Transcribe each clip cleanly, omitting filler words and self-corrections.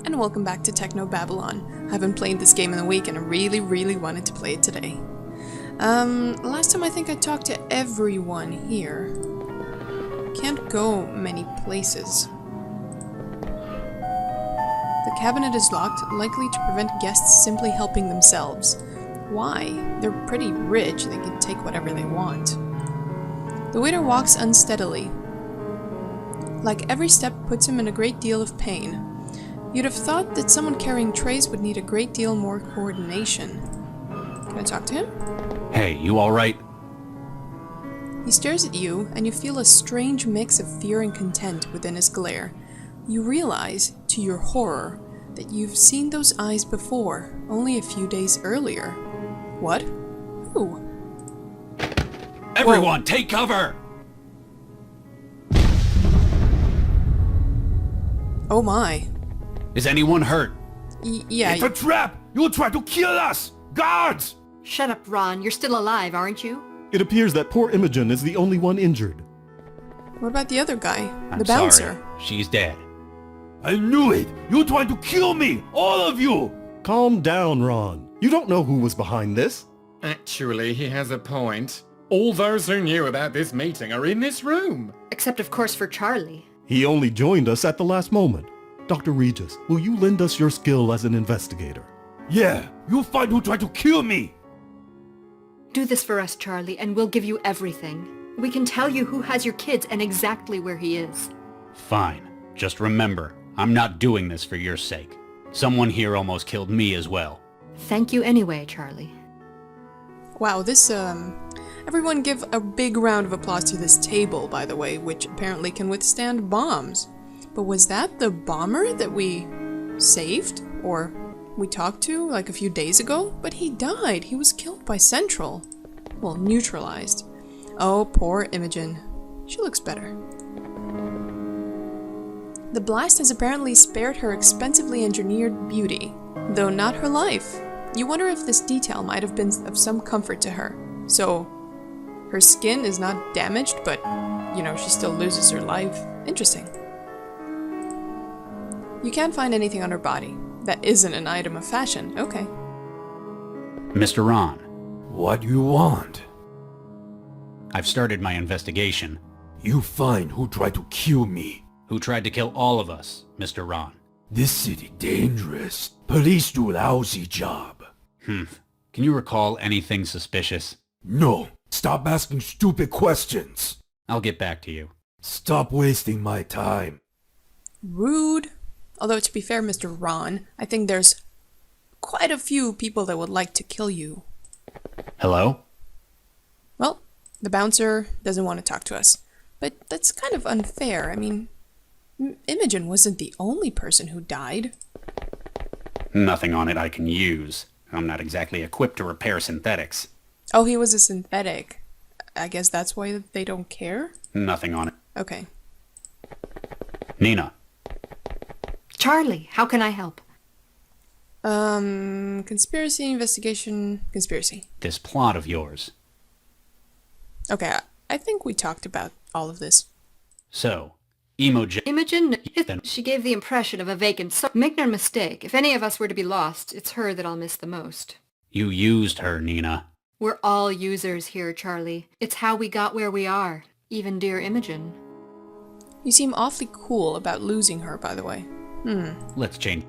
and welcome back to Technobabylon. I haven't played this game in a week and I really wanted to play it today. Last time I think I talked to everyone here. Can't go many places. The cabinet is locked, likely to prevent guests simply helping themselves. Why? They're pretty rich, they can take whatever they want. The waiter walks unsteadily. Like every step puts him in a great deal of pain. You'd have thought that someone carrying trays would need a great deal more coordination. Can I talk to him? Hey, you alright? He stares at you, and you feel a strange mix of fear and content within his glare. You realize, to your horror, that you've seen those eyes before, only a few days earlier. What? Who? Everyone, take cover! Oh my. Is anyone hurt? Yeah. It's a trap! You'll try to kill us! Guards! Shut up, Ron. You're still alive, aren't you? It appears that poor Imogen is the only one injured. What about the other guy? I'm The bouncer? sorry. She's dead. I knew it! You're trying to kill me! All of you! Calm down, Ron. You don't know who was behind this. Actually, he has a point. All those who knew about this meeting are in this room. Except, of course, for Charlie. He only joined us at the last moment. Dr. Regis, will you lend us your skill as an investigator? Yeah, you'll find who tried to kill me! Do this for us, Charlie, and we'll give you everything. We can tell you who has your kids and exactly where he is. Fine. Just remember, I'm not doing this for your sake. Someone here almost killed me as well. Thank you anyway, Charlie. Wow, this, Everyone give a big round of applause to this table, by the way, which apparently can withstand bombs. But was that the bomber that we saved? Or we talked to, like, a few days ago? But he died. He was killed by Central. Well, neutralized. Oh, poor Imogen. She looks better. The blast has apparently spared her expensively engineered beauty, though not her life. You wonder if this detail might have been of some comfort to her. So, her skin is not damaged, but, you know, she still loses her life. Interesting. You can't find anything on her body. That isn't an item of fashion. Okay. Mr. Ron, What you want? I've started my investigation. You find who tried to kill me. Who tried to kill all of us, Mr. Ron? This city dangerous. Police do lousy job. Can you recall anything suspicious? No, stop asking stupid questions. I'll get back to you. Stop wasting my time. Rude. Although, to be fair, Mr. Ron, I think there's quite a few people that would like to kill you. Hello? Well, the bouncer doesn't want to talk to us. But that's kind of unfair. I mean, Imogen wasn't the only person who died. Nothing on it I can use. I'm not exactly equipped to repair synthetics. Oh, he was a synthetic. I guess that's why they don't care? Nothing on it. Okay. Nina. Charlie, how can I help? Conspiracy, investigation, conspiracy. This plot of yours. Okay, I think we talked about all of this. So, Imogen... Imogen, Then- she gave the impression of a vacant soul. Make no mistake, if any of us were to be lost, it's her that I'll miss the most. You used her, Nina. We're all users here, Charlie. It's how we got where we are. Even dear Imogen. You seem awfully cool about losing her, by the way. Let's change.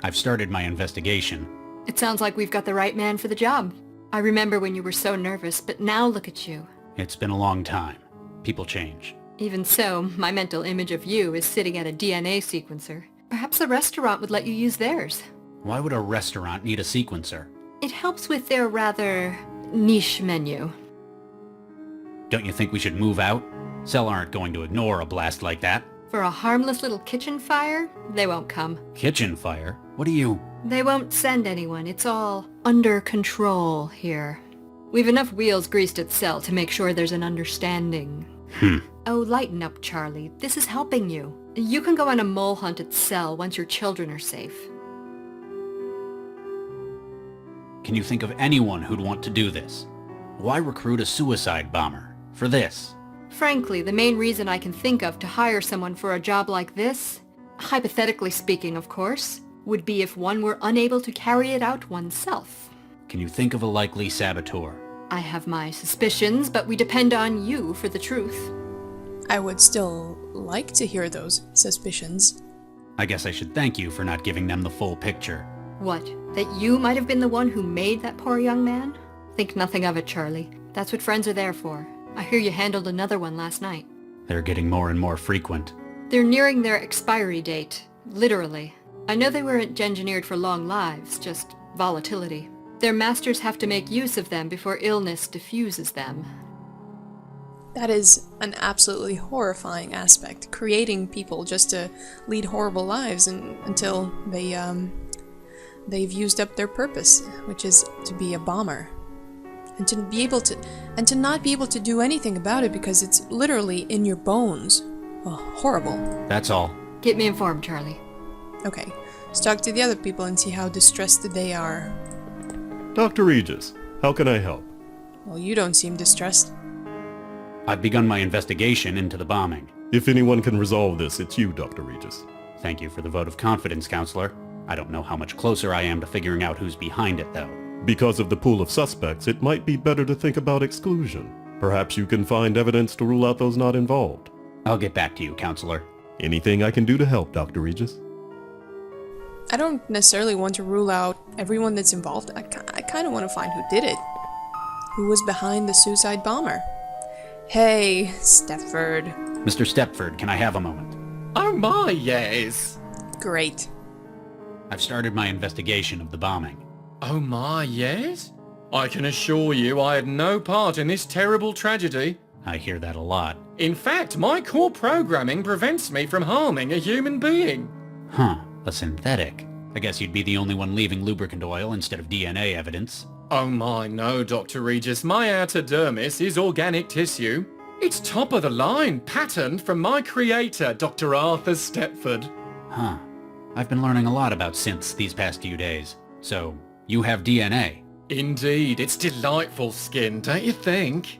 I've started my investigation. It sounds like we've got the right man for the job. I remember when you were so nervous, but now look at you. It's been a long time. People change. Even so, my mental image of you is sitting at a DNA sequencer. Perhaps a restaurant would let you use theirs. Why would a restaurant need a sequencer? It helps with their rather niche menu. Don't you think we should move out? Cell aren't going to ignore a blast like that. For a harmless little kitchen fire, they won't come. Kitchen fire? What do you... They won't send anyone. It's all under control here. We've enough wheels greased at Cell to make sure there's an understanding. Oh, lighten up, Charlie. This is helping you. You can go on a mole hunt at Cell once your children are safe. Can you think of anyone who'd want to do this? Why recruit a suicide bomber? For this? Frankly, the main reason I can think of to hire someone for a job like this hypothetically speaking, of course, would be if one were unable to carry it out oneself. Can you think of a likely saboteur? I have my suspicions, but we depend on you for the truth. I would still like to hear those suspicions. I guess I should thank you for not giving them the full picture. What? That you might have been the one who made that poor young man? Think nothing of it, Charlie. That's what friends are there for. I hear you handled another one last night. They're getting more and more frequent. They're nearing their expiry date. Literally. I know they weren't engineered for long lives, just volatility. Their masters have to make use of them before illness diffuses them. That is an absolutely horrifying aspect, creating people just to lead horrible lives until they've used up their purpose, which is to be a bomber. And to not be able to do anything about it because it's literally in your bones. Oh, horrible. That's all. Keep me informed, Charlie. Okay, let's talk to the other people and see how distressed they are. Dr. Regis, how can I help? Well, you don't seem distressed. I've begun my investigation into the bombing. If anyone can resolve this, it's you, Dr. Regis. Thank you for the vote of confidence, Counselor. I don't know how much closer I am to figuring out who's behind it, though. Because of the pool of suspects, it might be better to think about exclusion. Perhaps you can find evidence to rule out those not involved. I'll get back to you, Counselor. Anything I can do to help, Dr. Regis? I don't necessarily want to rule out everyone that's involved. I kind of want to find who did it. Who was behind the suicide bomber? Hey, Stepford. Mr. Stepford, can I have a moment? Oh my, yes. Great. I've started my investigation of the bombing. Oh my, yes? I can assure you I had no part in this terrible tragedy. I hear that a lot. In fact, my core programming prevents me from harming a human being. Huh, a synthetic. I guess you'd be the only one leaving lubricant oil instead of DNA evidence. Oh my, no, Dr. Regis. My outer dermis is organic tissue. It's top of the line, patterned from my creator, Dr. Arthur Stepford. Huh. I've been learning a lot about synths these past few days. So, you have DNA? Indeed, it's delightful skin, don't you think?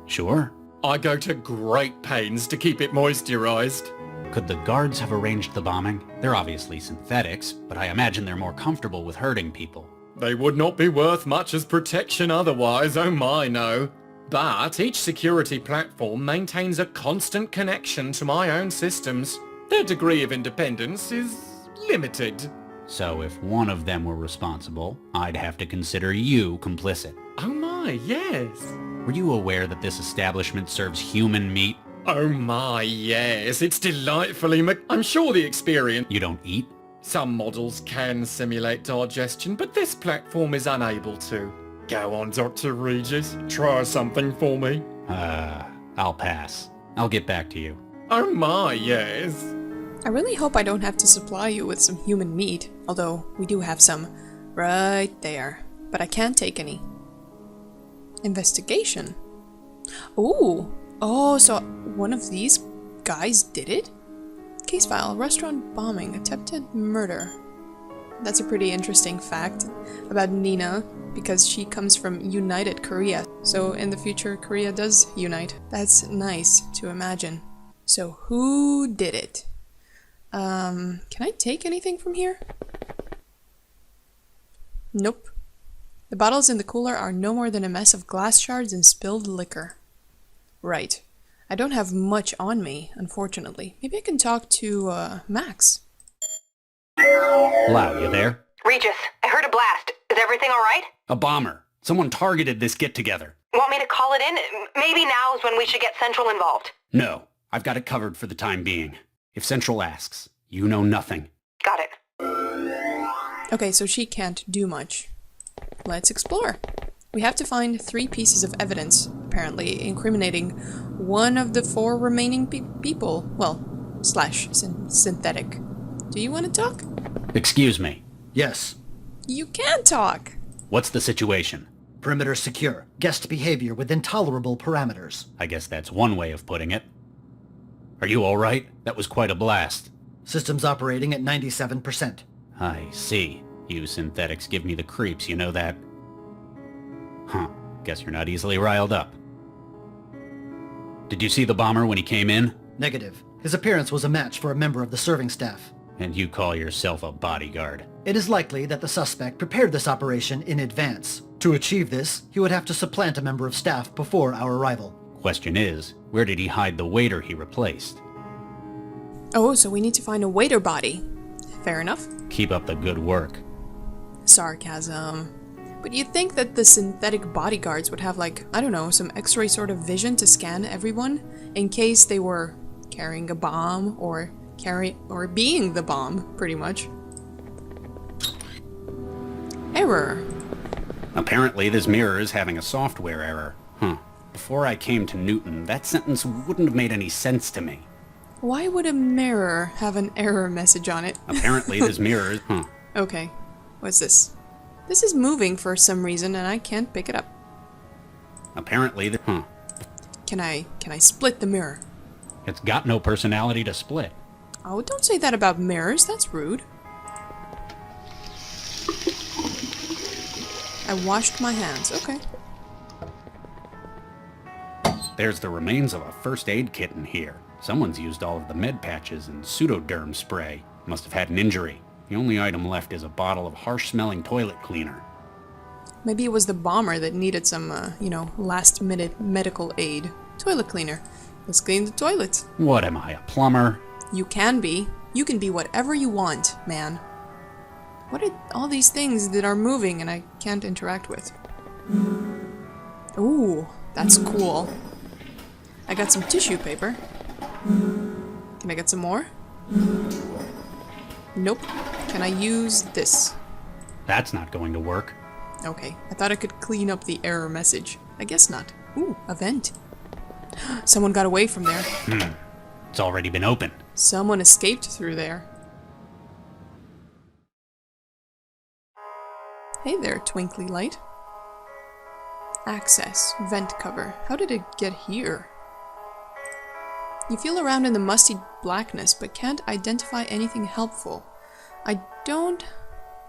Sure. I go to great pains to keep it moisturized. Could the guards have arranged the bombing? They're obviously synthetics, but I imagine they're more comfortable with hurting people. They would not be worth much as protection otherwise, oh my no. But each security platform maintains a constant connection to my own systems. Their degree of independence is limited. So if one of them were responsible, I'd have to consider you complicit. Oh my, yes. Were you aware that this establishment serves human meat? Oh my, yes. It's delightfully I'm sure the experience... You don't eat? Some models can simulate digestion, but this platform is unable to. Go on, Dr. Regis. Try something for me. I'll pass. I'll get back to you. Oh my, yes. I really hope I don't have to supply you with some human meat, although we do have some right there. But I can't take any. Investigation? Ooh! Oh, so one of these guys did it? Case file, restaurant bombing, attempted murder. That's a pretty interesting fact about Nina, because she comes from United Korea. So in the future, Korea does unite. That's nice to imagine. So who did it? Can I take anything from here? Nope. The bottles in the cooler are no more than a mess of glass shards and spilled liquor. Right. I don't have much on me, unfortunately. Maybe I can talk to, Max. Lau, you there? Regis, I heard a blast. Is everything alright? A bomber. Someone targeted this get-together. Want me to call it in? Maybe now is when we should get Central involved. No, I've got it covered for the time being. If Central asks, you know nothing. Got it. Okay, so she can't do much. Let's explore. We have to find 3 pieces of evidence, apparently, incriminating one of the 4 remaining people. Well, / synthetic. Do you want to talk? Excuse me. Yes. You can talk! What's the situation? Perimeter secure. Guest behavior within tolerable parameters. I guess that's one way of putting it. Are you alright? That was quite a blast. Systems operating at 97%. I see. You synthetics give me the creeps, you know that? Huh. Guess you're not easily riled up. Did you see the bomber when he came in? Negative. His appearance was a match for a member of the serving staff. And you call yourself a bodyguard? It is likely that the suspect prepared this operation in advance. To achieve this, he would have to supplant a member of staff before our arrival. Question is, where did he hide the waiter he replaced? Oh, so we need to find a waiter body. Fair enough. Keep up the good work. Sarcasm. But you'd think that the synthetic bodyguards would have, like, I don't know, some X-ray sort of vision to scan everyone in case they were carrying a bomb or being the bomb, pretty much. Error. Apparently this mirror is having a software error. Before I came to Newton, that sentence wouldn't have made any sense to me. Why would a mirror have an error message on it? Apparently this mirror is... Okay. What's this? This is moving for some reason and I can't pick it up. Apparently the... Can I split the mirror? It's got no personality to split. Oh, don't say that about mirrors. That's rude. I washed my hands. Okay. There's the remains of a first aid kit in here. Someone's used all of the med patches and pseudoderm spray. Must have had an injury. The only item left is a bottle of harsh-smelling toilet cleaner. Maybe it was the bomber that needed some, last-minute medical aid. Toilet cleaner. Let's clean the toilets. What am I, a plumber? You can be. You can be whatever you want, man. What are all these things that are moving and I can't interact with? Ooh, that's cool. I got some tissue paper. Can I get some more? Nope. Can I use this? That's not going to work. Okay, I thought I could clean up the error message. I guess not. Ooh, a vent. Someone got away from there. It's already been opened. Someone escaped through there. Hey there, twinkly light. Access. Vent cover. How did it get here? You feel around in the musty blackness, but can't identify anything helpful. I don't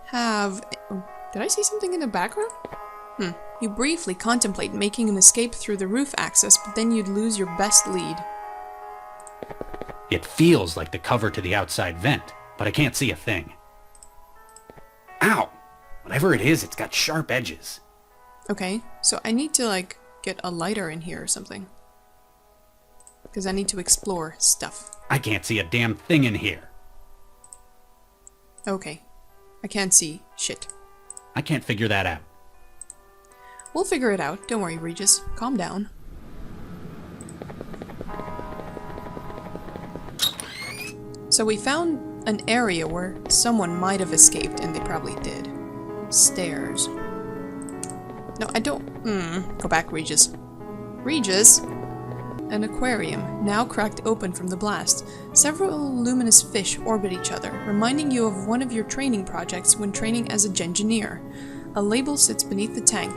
have... Oh, did I see something in the background? You briefly contemplate making an escape through the roof access, but then you'd lose your best lead. It feels like the cover to the outside vent, but I can't see a thing. Ow! Whatever it is, it's got sharp edges. Okay, so I need to, like, get a lighter in here or something. Because I need to explore stuff. I can't see a damn thing in here. Okay. I can't see shit. I can't figure that out. We'll figure it out. Don't worry, Regis. Calm down. So we found an area where someone might have escaped, and they probably did. Stairs. No, I don't... Go back, Regis. Regis? An aquarium, now cracked open from the blast. Several luminous fish orbit each other, reminding you of one of your training projects when training as a gengineer. A label sits beneath the tank.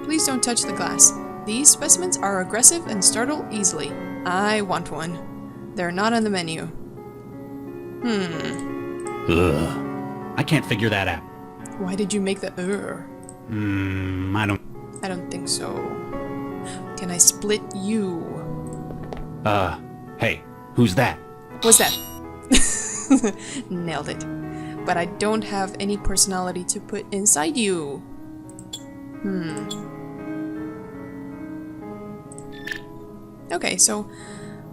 Please don't touch the glass. These specimens are aggressive and startle easily. I want one. They're not on the menu. Ugh. I can't figure that out. Why did you make the I I don't think so. Can I split you? Hey, who's that? What's that? Nailed it. But I don't have any personality to put inside you. Okay, so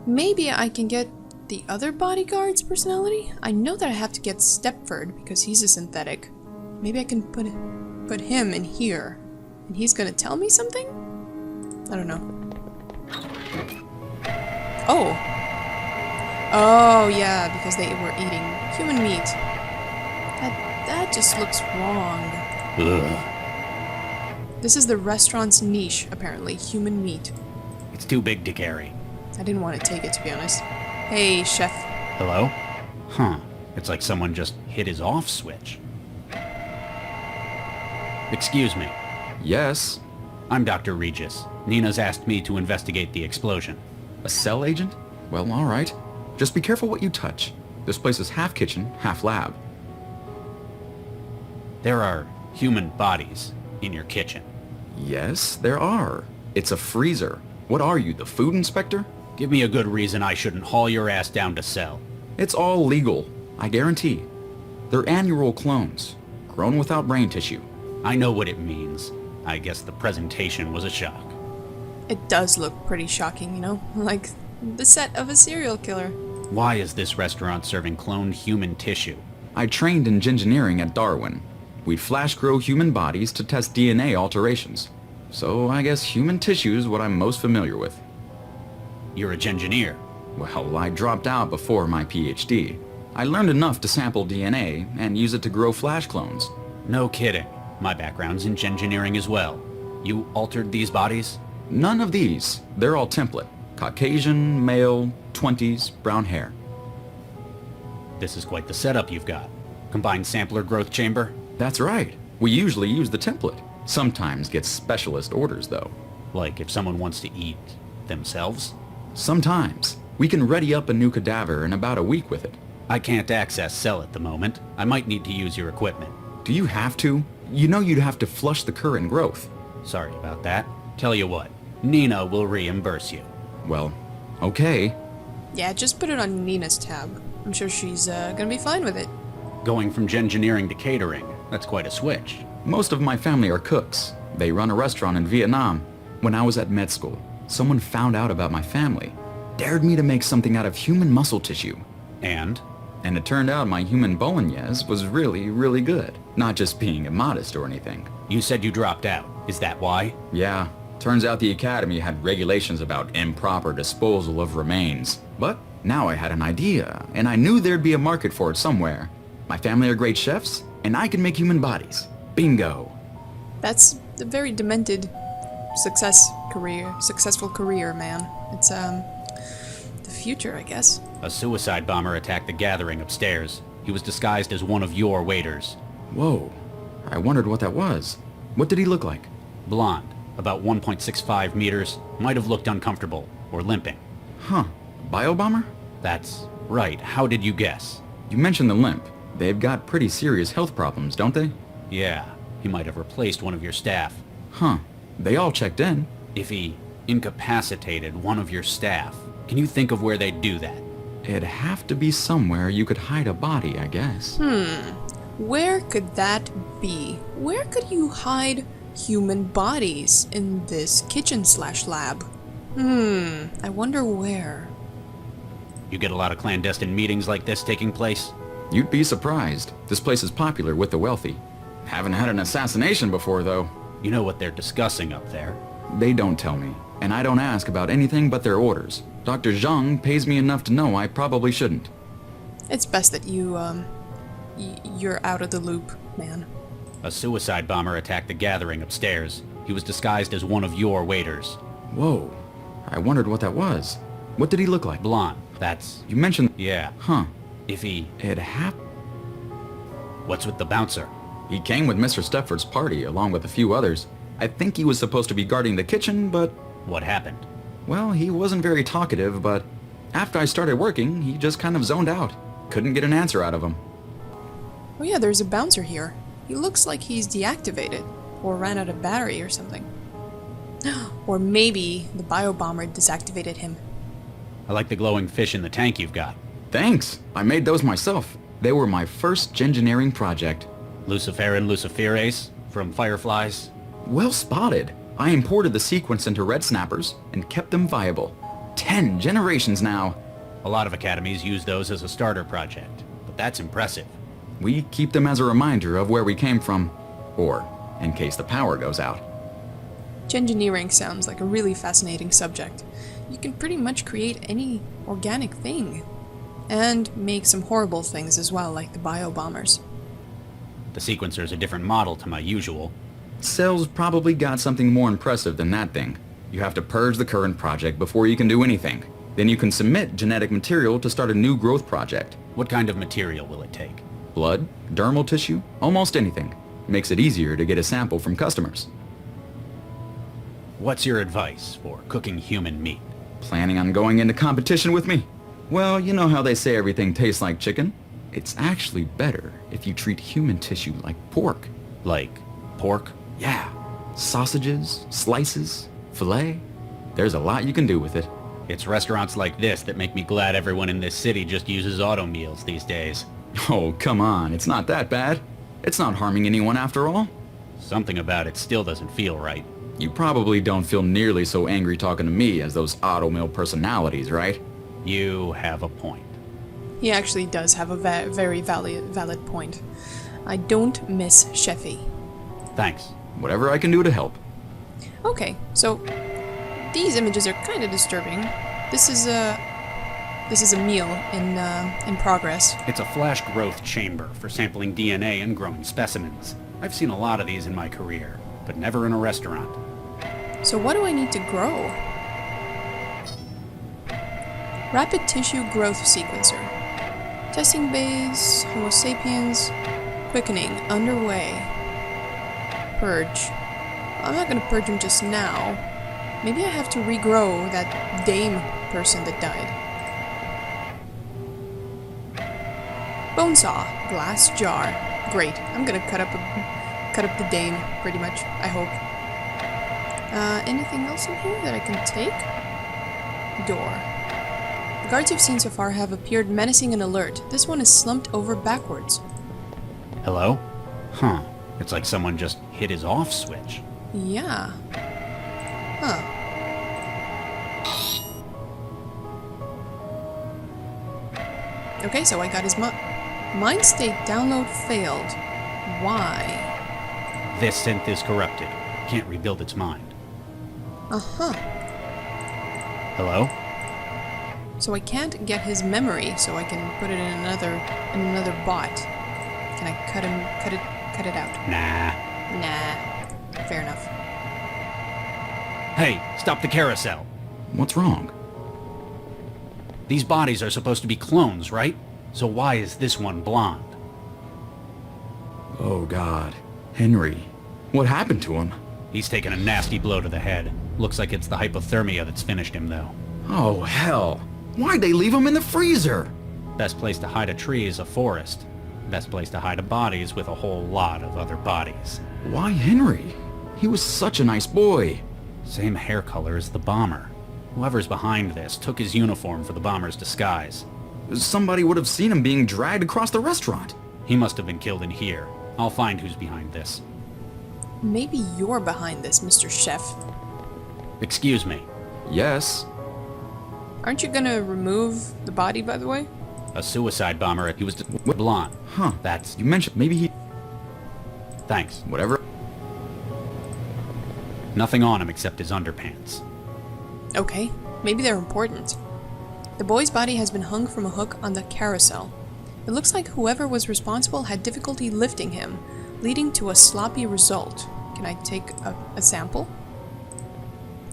maybe I can get the other bodyguard's personality? I know that I have to get Stepford because he's a synthetic. Maybe I can put him in here. And he's gonna tell me something? I don't know. Oh! Oh, yeah, because they were eating human meat. That just looks wrong. Ugh. This is the restaurant's niche, apparently. Human meat. It's too big to carry. I didn't want to take it, to be honest. Hey, chef. Hello? Huh. It's like someone just hit his off switch. Excuse me. Yes. I'm Dr. Regis. Nina's asked me to investigate the explosion. A cell agent? Well, all right. Just be careful what you touch. This place is half kitchen, half lab. There are human bodies in your kitchen. Yes, there are. It's a freezer. What are you, the food inspector? Give me a good reason I shouldn't haul your ass down to cell. It's all legal, I guarantee. They're annual clones, grown without brain tissue. I know what it means. I guess the presentation was a shock. It does look pretty shocking, you know? Like the set of a serial killer. Why is this restaurant serving cloned human tissue? I trained in engineering at Darwin. We'd flash grow human bodies to test DNA alterations. So I guess human tissue is what I'm most familiar with. You're a engineer. Well, I dropped out before my PhD. I learned enough to sample DNA and use it to grow flash clones. No kidding. My background's in engineering as well. You altered these bodies? None of these. They're all template. Caucasian, male, 20s, brown hair. This is quite the setup you've got. Combined sampler growth chamber? That's right. We usually use the template. Sometimes get specialist orders, though. Like if someone wants to eat themselves? Sometimes. We can ready up a new cadaver in about a week with it. I can't access cell at the moment. I might need to use your equipment. Do you have to? You know you'd have to flush the current growth. Sorry about that. Tell you what, Nina will reimburse you. Well, okay. Yeah, just put it on Nina's tab. I'm sure she's gonna be fine with it. Going from engineering to catering, that's quite a switch. Most of my family are cooks. They run a restaurant in Vietnam. When I was at med school, someone found out about my family, dared me to make something out of human muscle tissue. And? And it turned out my human bolognese was really, really good. Not just being immodest or anything. You said you dropped out. Is that why? Yeah. Turns out the academy had regulations about improper disposal of remains. But now I had an idea, and I knew there'd be a market for it somewhere. My family are great chefs, and I can make human bodies. Bingo. That's a very demented successful career, man. It's, the future, I guess. A suicide bomber attacked the gathering upstairs. He was disguised as one of your waiters. Whoa. I wondered what that was. What did he look like? Blonde, about 1.65 meters, might have looked uncomfortable, or limping. Huh. Biobomber? That's right. How did you guess? You mentioned the limp. They've got pretty serious health problems, don't they? Yeah, he might have replaced one of your staff. Huh. They all checked in. If he incapacitated one of your staff, can you think of where they'd do that? It'd have to be somewhere you could hide a body, I guess. Where could that be? Where could you hide human bodies in this kitchen/lab? I wonder where. You get a lot of clandestine meetings like this taking place? You'd be surprised. This place is popular with the wealthy. Haven't had an assassination before, though. You know what they're discussing up there. They don't tell me, and I don't ask about anything but their orders. Dr. Zhang pays me enough to know I probably shouldn't. It's best that you're out of the loop, man. A suicide bomber attacked the gathering upstairs. He was disguised as one of your waiters. Whoa. I wondered what that was. What did he look like? Blonde. That's... You mentioned... Yeah. Huh. If he... It happened... What's with the bouncer? He came with Mr. Stepford's party, along with a few others. I think he was supposed to be guarding the kitchen, but... What happened? Well, he wasn't very talkative, but... After I started working, he just kind of zoned out. Couldn't get an answer out of him. Oh yeah, there's a bouncer here. He looks like he's deactivated, or ran out of battery or something. Or maybe the biobomber desactivated him. I like the glowing fish in the tank you've got. Thanks. I made those myself. They were my first engineering project. Luciferin luciferase from fireflies. Well spotted. I imported the sequence into red snappers and kept them viable. 10 generations now. A lot of academies use those as a starter project, but that's impressive. We keep them as a reminder of where we came from, or in case the power goes out. Engineering sounds like a really fascinating subject. You can pretty much create any organic thing. And make some horrible things as well, like the biobombers. The sequencer's a different model to my usual. Cell's probably got something more impressive than that thing. You have to purge the current project before you can do anything. Then you can submit genetic material to start a new growth project. What kind of material will it take? Blood, dermal tissue, almost anything. Makes it easier to get a sample from customers. What's your advice for cooking human meat? Planning on going into competition with me? Well, you know how they say everything tastes like chicken? It's actually better if you treat human tissue like pork. Like pork? Yeah. Sausages, slices, filet. There's a lot you can do with it. It's restaurants like this that make me glad everyone in this city just uses auto meals these days. Oh, come on, it's not that bad. It's not harming anyone after all. Something about it still doesn't feel right. You probably don't feel nearly so angry talking to me as those auto mill personalities, right? You have a point. He actually does have a very valid point. I don't miss Sheffy. Thanks. Whatever I can do to help. Okay, so these images are kind of disturbing. This is a meal in progress. It's a flash growth chamber for sampling DNA and growing specimens. I've seen a lot of these in my career, but never in a restaurant. So what do I need to grow? Rapid tissue growth sequencer. Testing bays, Homo sapiens, quickening underway. Purge. I'm not gonna purge him just now. Maybe I have to regrow that dame person that died. Bone saw, glass jar. Great. I'm gonna cut up the dame, pretty much, I hope. Anything else in here that I can take? Door. The guards you've seen so far have appeared menacing and alert. This one is slumped over backwards. Hello? Huh. It's like someone just hit his off switch. Yeah. Huh. Okay, so I got his mind state download failed. Why? This synth is corrupted. Can't rebuild its mind. Uh-huh. Hello? So I can't get his memory, so I can put it in another bot. Can I cut it out? Nah. Nah. Fair enough. Hey, stop the carousel. What's wrong? These bodies are supposed to be clones, right? So why is this one blonde? Oh God. Henry. What happened to him? He's taken a nasty blow to the head. Looks like it's the hypothermia that's finished him, though. Oh hell. Why'd they leave him in the freezer? Best place to hide a tree is a forest. Best place to hide a body is with a whole lot of other bodies. Why Henry? He was such a nice boy. Same hair color as the bomber. Whoever's behind this took his uniform for the bomber's disguise. Somebody would have seen him being dragged across the restaurant. He must have been killed in here. I'll find who's behind this. Maybe you're behind this, Mr. Chef. Excuse me. Yes. Aren't you gonna remove the body, by the way? A suicide bomber. He was blonde. Huh. That's... You mentioned maybe he... Thanks. Whatever. Nothing on him except his underpants. Okay, maybe they're important. The boy's body has been hung from a hook on the carousel. It looks like whoever was responsible had difficulty lifting him, leading to a sloppy result. Can I take a sample?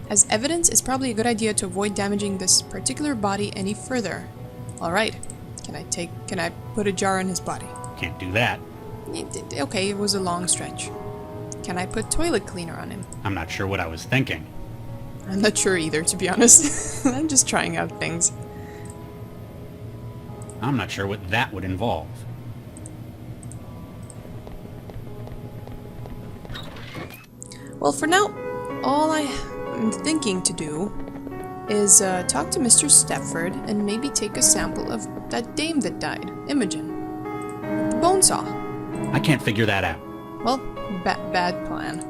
As evidence, it's probably a good idea to avoid damaging this particular body any further. Alright, can I put a jar on his body? Can't do that. Okay, it was a long stretch. Can I put toilet cleaner on him? I'm not sure what I was thinking. I'm not sure either, to be honest. I'm just trying out things. I'm not sure what that would involve. Well, for now, all I am thinking to do is talk to Mr. Stepford and maybe take a sample of that dame that died, Imogen. The bone saw. I can't figure that out. Well, bad plan.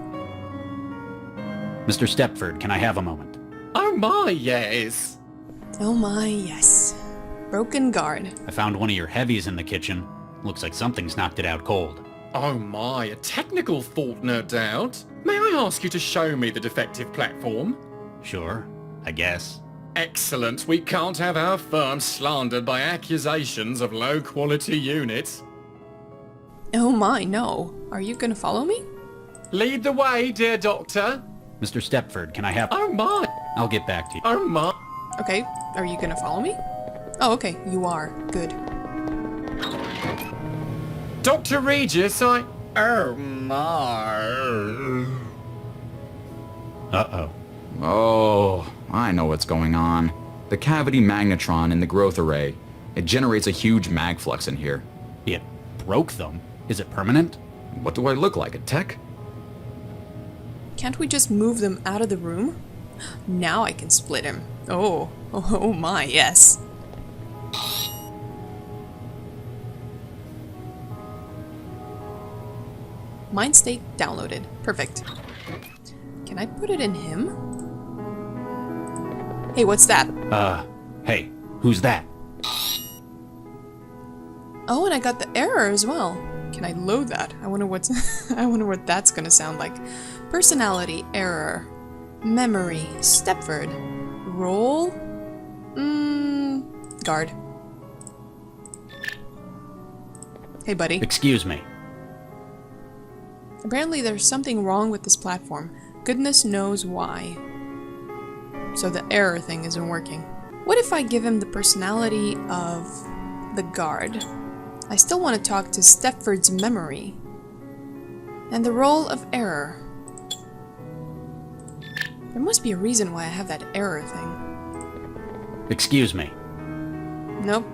Mr. Stepford, can I have a moment? Oh my, yes. Oh my, yes. Broken guard. I found one of your heavies in the kitchen. Looks like something's knocked it out cold. Oh my, a technical fault, no doubt. May I ask you to show me the defective platform? Sure, I guess. Excellent. We can't have our firm slandered by accusations of low-quality units. Oh my, no. Are you gonna follow me? Lead the way, dear doctor. Mr. Stepford, can I have... Oh my. I'll get back to you. Oh my. Okay, are you gonna follow me? Oh, okay, you are. Good. Dr. Regis, Oh my. Uh-oh. Oh, I know what's going on. The cavity magnetron in the growth array. It generates a huge mag flux in here. It broke them? Is it permanent? What do I look like, a tech? Can't we just move them out of the room? Now I can split him. Oh my, yes. Mind state downloaded. Perfect. Can I put it in him? Hey, what's that? Hey, who's that? Oh, and I got the error as well. Can I load that? I wonder what's I wonder what that's gonna sound like. Personality error. Memory. Stepford. Role? Guard. Hey, buddy. Excuse me. Apparently there's something wrong with this platform. Goodness knows why. So the error thing isn't working. What if I give him the personality of the guard? I still want to talk to Stepford's memory. And the role of error. There must be a reason why I have that error thing. Excuse me. Nope.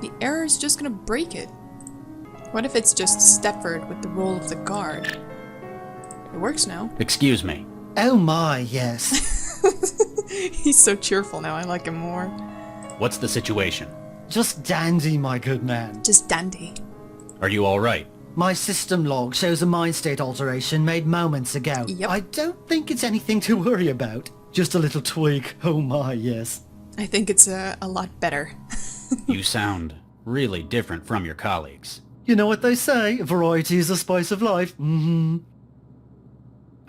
The error is just gonna break it. What if it's just Stepford with the role of the guard? It works now. Excuse me. Oh my, yes. He's so cheerful now, I like him more. What's the situation? Just dandy, my good man. Just dandy. Are you alright? My system log shows a mind state alteration made moments ago. Yep. I don't think it's anything to worry about. Just a little tweak. Oh my, yes. I think it's a lot better. You sound really different from your colleagues. You know what they say, variety is the spice of life.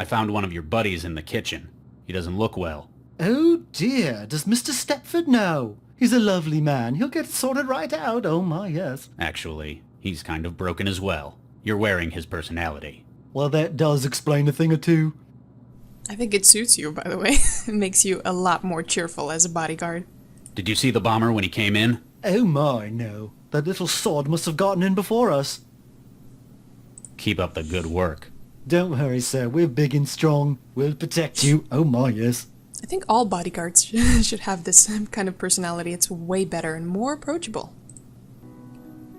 I found one of your buddies in the kitchen. He doesn't look well. Oh dear, does Mr. Stepford know? He's a lovely man. He'll get sorted right out. Oh my, yes. Actually, he's kind of broken as well. You're wearing his personality. Well, that does explain a thing or two. I think it suits you, by the way. It makes you a lot more cheerful as a bodyguard. Did you see the bomber when he came in? Oh my, no. That little sod must have gotten in before us. Keep up the good work. Don't worry, sir. We're big and strong. We'll protect you. Oh my, yes. I think all bodyguards should have this kind of personality. It's way better and more approachable.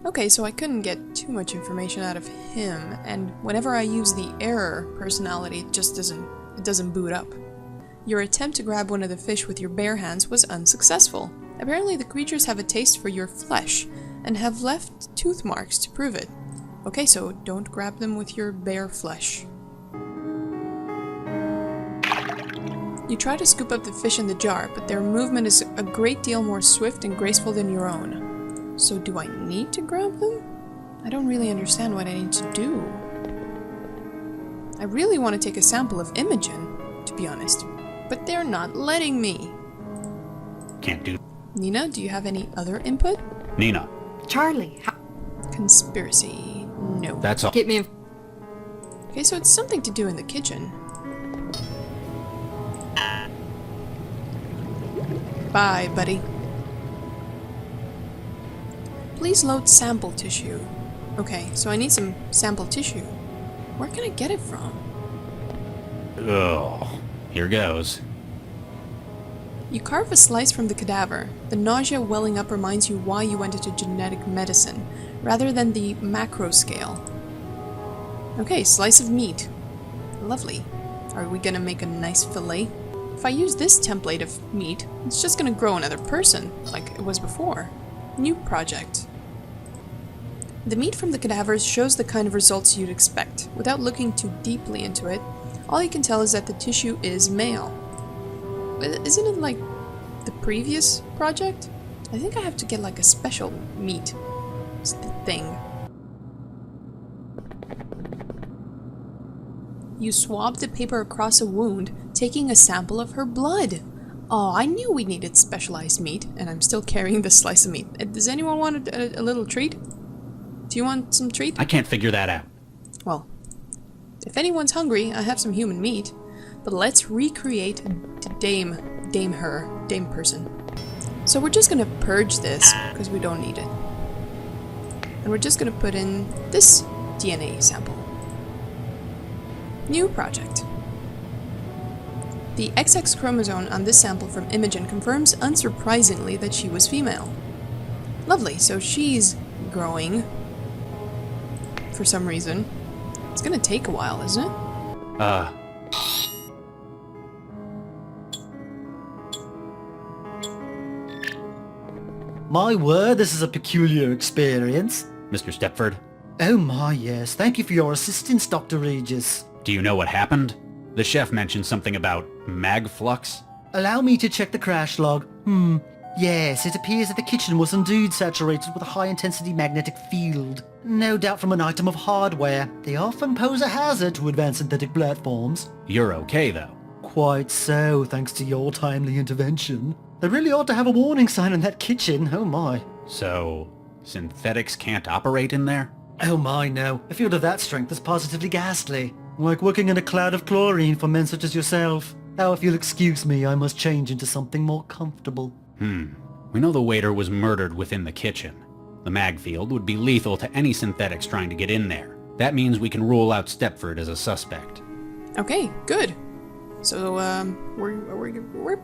Okay, so I couldn't get too much information out of him, and whenever I use the error personality, it just doesn't boot up. Your attempt to grab one of the fish with your bare hands was unsuccessful. Apparently the creatures have a taste for your flesh, and have left tooth marks to prove it. Okay, so don't grab them with your bare flesh. You try to scoop up the fish in the jar, but their movement is a great deal more swift and graceful than your own. So do I need to grab them? I don't really understand what I need to do. I really want to take a sample of Imogen, to be honest, but they're not letting me. Can't do. Nina, do you have any other input? Nina. Charlie, Conspiracy. No. That's all. get me. Okay, so it's something to do in the kitchen. Bye, buddy. Please load sample tissue. Okay, so I need some sample tissue. Where can I get it from? Ugh. Here goes. You carve a slice from the cadaver. The nausea welling up reminds you why you went into genetic medicine, rather than the macro scale. Okay, slice of meat. Lovely. Are we gonna make a nice fillet? If I use this template of meat, it's just gonna grow another person, like it was before. New project. The meat from the cadavers shows the kind of results you'd expect. Without looking too deeply into it, all you can tell is that the tissue is male. Isn't it like the previous project? I think I have to get like a special meat thing. You swab the paper across a wound, taking a sample of her blood. Oh, I knew we needed specialized meat, and I'm still carrying this slice of meat. Does anyone want a little treat? Do you want some treat? I can't figure that out. Well, if anyone's hungry, I have some human meat. But let's recreate Dame person. So we're just gonna purge this, because we don't need it. And we're just gonna put in this DNA sample. New project. The XX chromosome on this sample from Imogen confirms unsurprisingly that she was female. Lovely, so she's growing. For some reason. It's gonna take a while, isn't it? My word, this is a peculiar experience. Mr. Stepford, Oh my, yes. Thank you for your assistance, Dr. Regis. do you know what happened? The chef mentioned something about mag flux. Allow me to check the crash log. Yes, it appears that the kitchen was indeed saturated with a high-intensity magnetic field. No doubt from an item of hardware. They often pose a hazard to advanced synthetic platforms. You're okay, though. Quite so, thanks to your timely intervention. They really ought to have a warning sign in that kitchen, oh my. So, synthetics can't operate in there? Oh my, no. A field of that strength is positively ghastly. Like working in a cloud of chlorine for men such as yourself. Now, if you'll excuse me, I must change into something more comfortable. We know the waiter was murdered within the kitchen. The mag field would be lethal to any synthetics trying to get in there. That means we can rule out Stepford as a suspect. Okay, good. So, we're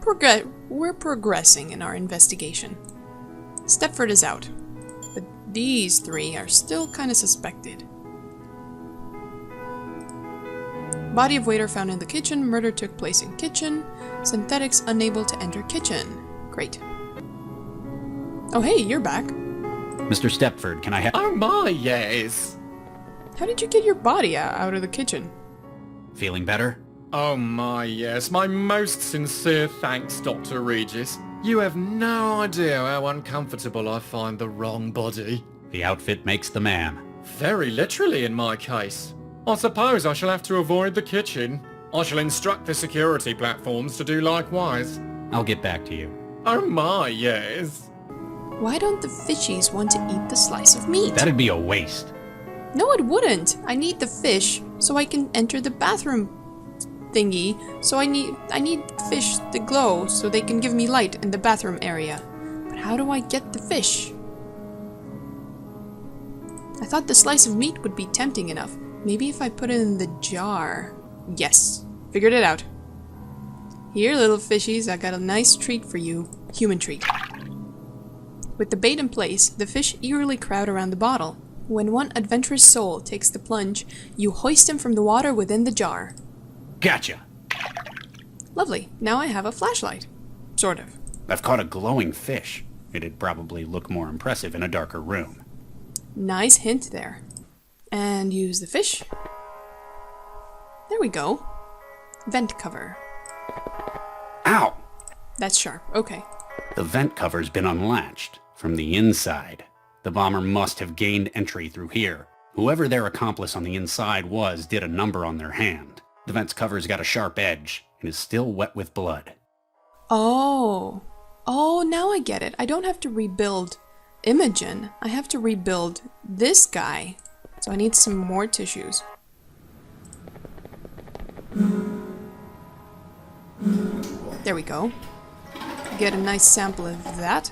progressing in our investigation. Stepford is out, but these three are still kind of suspected. Body of waiter found in the kitchen. Murder took place in kitchen. Synthetics unable to enter kitchen. Great. Oh hey, you're back. Mr. Stepford, can I have... Oh my, yes. How did you get your body out of the kitchen? Feeling better? Oh my, yes. My most sincere thanks, Dr. Regis. You have no idea how uncomfortable I find the wrong body. The outfit makes the man. Very literally in my case. I suppose I shall have to avoid the kitchen. I shall instruct the security platforms to do likewise. I'll get back to you. Oh my, yes. Why don't the fishies want to eat the slice of meat? That'd be a waste. No, it wouldn't. I need the fish so I can enter the bathroom thingy. So I need fish to glow so they can give me light in the bathroom area. But how do I get the fish? I thought the slice of meat would be tempting enough. Maybe if I put it in the jar. Yes, figured it out. Here, little fishies, I got a nice treat for you. Human treat. With the bait in place, the fish eagerly crowd around the bottle. When one adventurous soul takes the plunge, you hoist him from the water within the jar. Gotcha. Lovely. Now I have a flashlight. Sort of. I've caught a glowing fish. It'd probably look more impressive in a darker room. Nice hint there. And use the fish. There we go. Vent cover. Ow! That's sharp. Okay. The vent cover's been unlatched. From the inside. The bomber must have gained entry through here. Whoever their accomplice on the inside was did a number on their hand. The vent's cover's got a sharp edge and is still wet with blood. Oh. Oh, now I get it. I don't have to rebuild Imogen. I have to rebuild this guy. So I need some more tissues. There we go. Get a nice sample of that.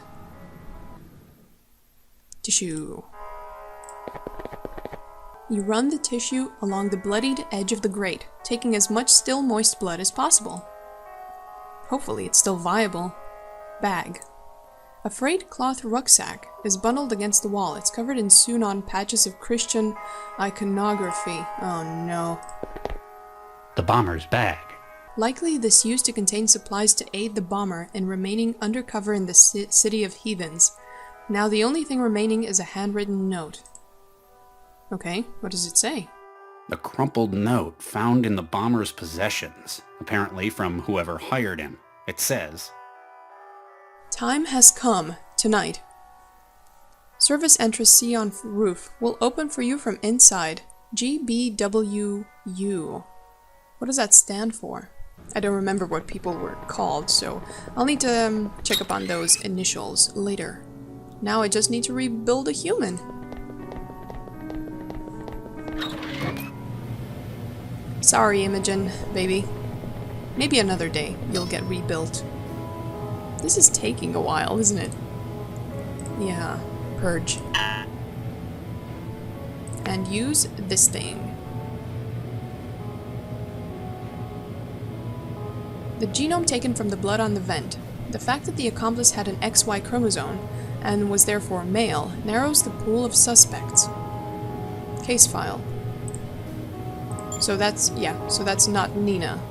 Tissue. You run the tissue along the bloodied edge of the grate, taking as much still moist blood as possible. Hopefully it's still viable. Bag. A frayed cloth rucksack is bundled against the wall. It's covered in sewn-on patches of Christian iconography. Oh no. The bomber's bag. Likely this used to contain supplies to aid the bomber in remaining undercover in the city of heathens. Now the only thing remaining is a handwritten note. Okay, what does it say? A crumpled note found in the bomber's possessions, apparently from whoever hired him. It says, Time has come, tonight. Service entrance C on roof will open for you from inside. GBWU. What does that stand for? I don't remember what people were called, so I'll need to check up on those initials later. Now I just need to rebuild a human. Sorry, Imogen, baby. Maybe another day you'll get rebuilt. This is taking a while, isn't it? Yeah, purge. And use this thing. The genome taken from the blood on the vent. The fact that the accomplice had an XY chromosome and was therefore male narrows the pool of suspects. Case file. So that's not Nina.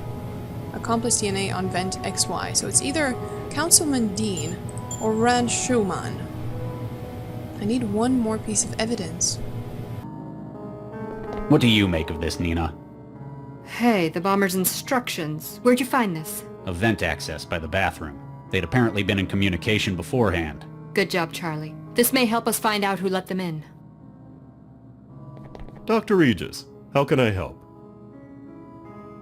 Accomplice DNA on vent XY. So it's either Councilman Dean or Rand Schumann. I need one more piece of evidence. What do you make of this, Nina? Hey, the bomber's instructions. Where'd you find this? A vent access by the bathroom. They'd apparently been in communication beforehand. Good job, Charlie. This may help us find out who let them in. Dr. Regis, how can I help?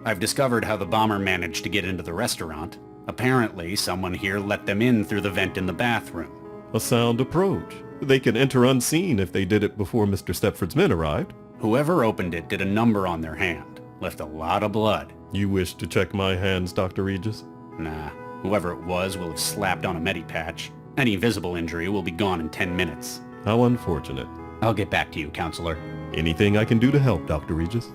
I've discovered how the bomber managed to get into the restaurant. Apparently, someone here let them in through the vent in the bathroom. A sound approach. They can enter unseen if they did it before Mr. Stepford's men arrived. Whoever opened it did a number on their hand. Left a lot of blood. You wish to check my hands, Dr. Regis? Nah, whoever it was will have slapped on a medipatch. Any visible injury will be gone in 10 minutes. How unfortunate. I'll get back to you, counselor. Anything I can do to help, Dr. Regis?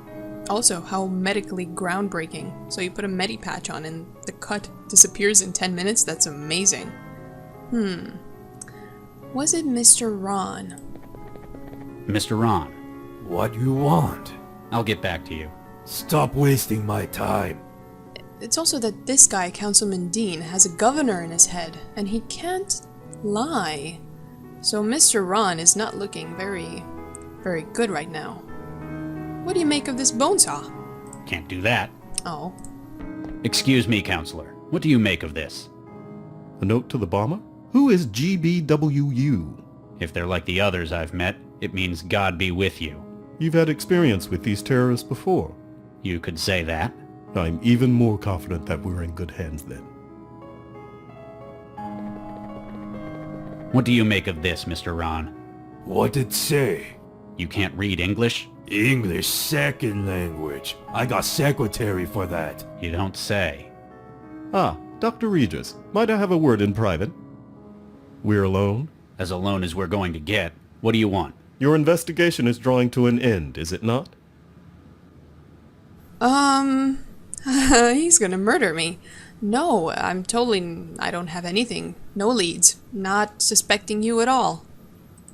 Also, how medically groundbreaking. So you put a medipatch on and the cut disappears in 10 minutes? That's amazing. Was it Mr. Ron? Mr. Ron. What you want? I'll get back to you. Stop wasting my time. It's also that this guy, Councilman Dean, has a governor in his head, and he can't lie. So Mr. Ron is not looking very good right now. What do you make of this bone saw? Can't do that. Oh. Excuse me, counselor. What do you make of this? A note to the bomber? Who is GBWU? If they're like the others I've met, it means God be with you. You've had experience with these terrorists before. You could say that. I'm even more confident that we're in good hands then. What do you make of this, Mr. Ron? What it say? You can't read English? English second language. I got secretary for that. You don't say. Ah, Dr. Regis, might I have a word in private? We're alone? As alone as we're going to get. What do you want? Your investigation is drawing to an end, is it not? He's gonna murder me. No, I don't have anything. No leads. Not suspecting you at all.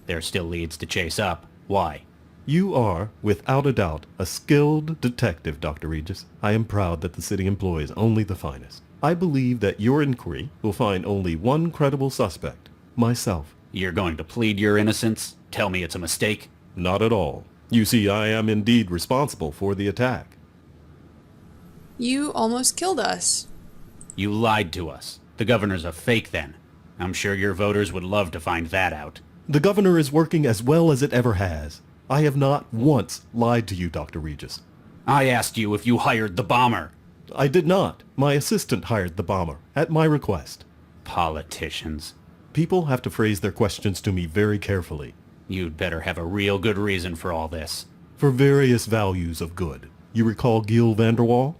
There's still leads to chase up. Why? You are, without a doubt, a skilled detective, Dr. Regis. I am proud that the city employs only the finest. I believe that your inquiry will find only one credible suspect, myself. You're going to plead your innocence? Tell me it's a mistake? Not at all. You see, I am indeed responsible for the attack. You almost killed us. You lied to us. The governor's a fake then. I'm sure your voters would love to find that out. The governor is working as well as it ever has. I have not once lied to you, Dr. Regis. I asked you if you hired the bomber. I did not. My assistant hired the bomber, at my request. Politicians. People have to phrase their questions to me very carefully. You'd better have a real good reason for all this. For various values of good. You recall Gil Vanderwall?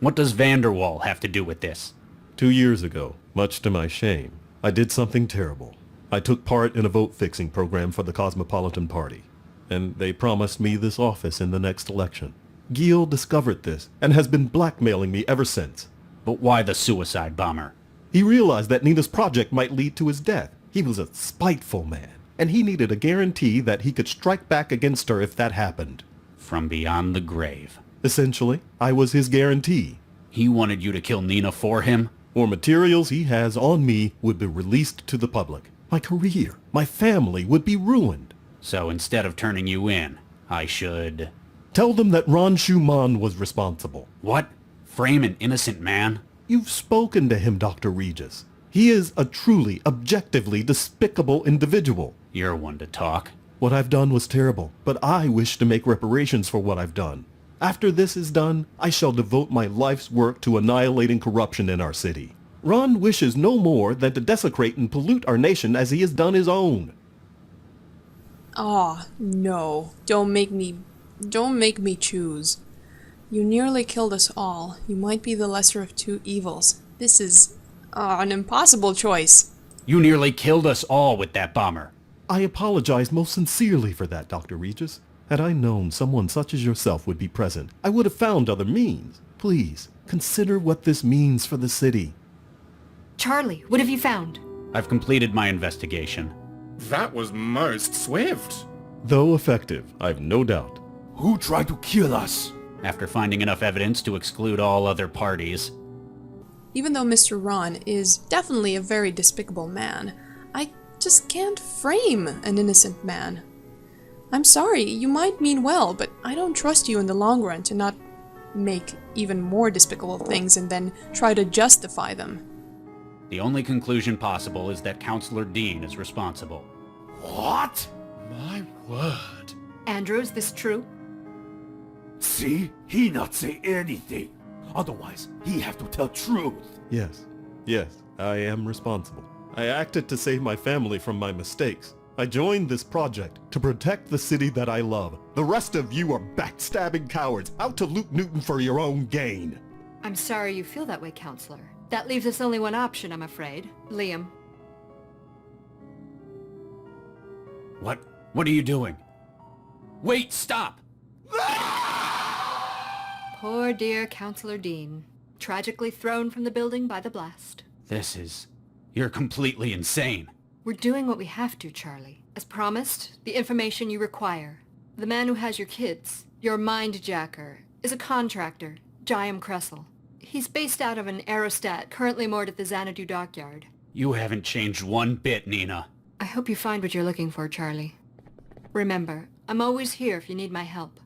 What does Vanderwall have to do with this? 2 years ago, much to my shame, I did something terrible. I took part in a vote-fixing program for the Cosmopolitan Party, and they promised me this office in the next election. Gil discovered this and has been blackmailing me ever since. But why the suicide bomber? He realized that Nina's project might lead to his death. He was a spiteful man, and he needed a guarantee that he could strike back against her if that happened. From beyond the grave. Essentially, I was his guarantee. He wanted you to kill Nina for him? Or materials he has on me would be released to the public. My career, my family would be ruined. So instead of turning you in, I should... Tell them that Ron Schumann was responsible. What? Frame an innocent man? You've spoken to him, Dr. Regis. He is a truly, objectively despicable individual. You're one to talk. What I've done was terrible, but I wish to make reparations for what I've done. After this is done, I shall devote my life's work to annihilating corruption in our city. Ron wishes no more than to desecrate and pollute our nation as he has done his own. Aw, no. Don't make me choose. You nearly killed us all. You might be the lesser of two evils. This is an impossible choice. You nearly killed us all with that bomber. I apologize most sincerely for that, Dr. Regis. Had I known someone such as yourself would be present, I would have found other means. Please, consider what this means for the city. Charlie, what have you found? I've completed my investigation. That was most swift. Though effective, I've no doubt. Who tried to kill us? After finding enough evidence to exclude all other parties. Even though Mr. Ron is definitely a very despicable man, I just can't frame an innocent man. I'm sorry, you might mean well, but I don't trust you in the long run to not make even more despicable things and then try to justify them. The only conclusion possible is that Counselor Dean is responsible. What? My word. Andrew, is this true? See? He not say anything. Otherwise, he have to tell truth. Yes, I am responsible. I acted to save my family from my mistakes. I joined this project to protect the city that I love. The rest of you are backstabbing cowards out to loot Newton for your own gain. I'm sorry you feel that way, Counselor. That leaves us only one option, I'm afraid. Liam. What are you doing? Wait, stop! Poor dear Counselor Dean. Tragically thrown from the building by the blast. You're completely insane. We're doing what we have to, Charlie. As promised, the information you require. The man who has your kids, your Mindjacker, is a contractor, Jayam Kressel. He's based out of an aerostat currently moored at the Xanadu dockyard. You haven't changed one bit, Nina. I hope you find what you're looking for, Charlie. Remember, I'm always here if you need my help.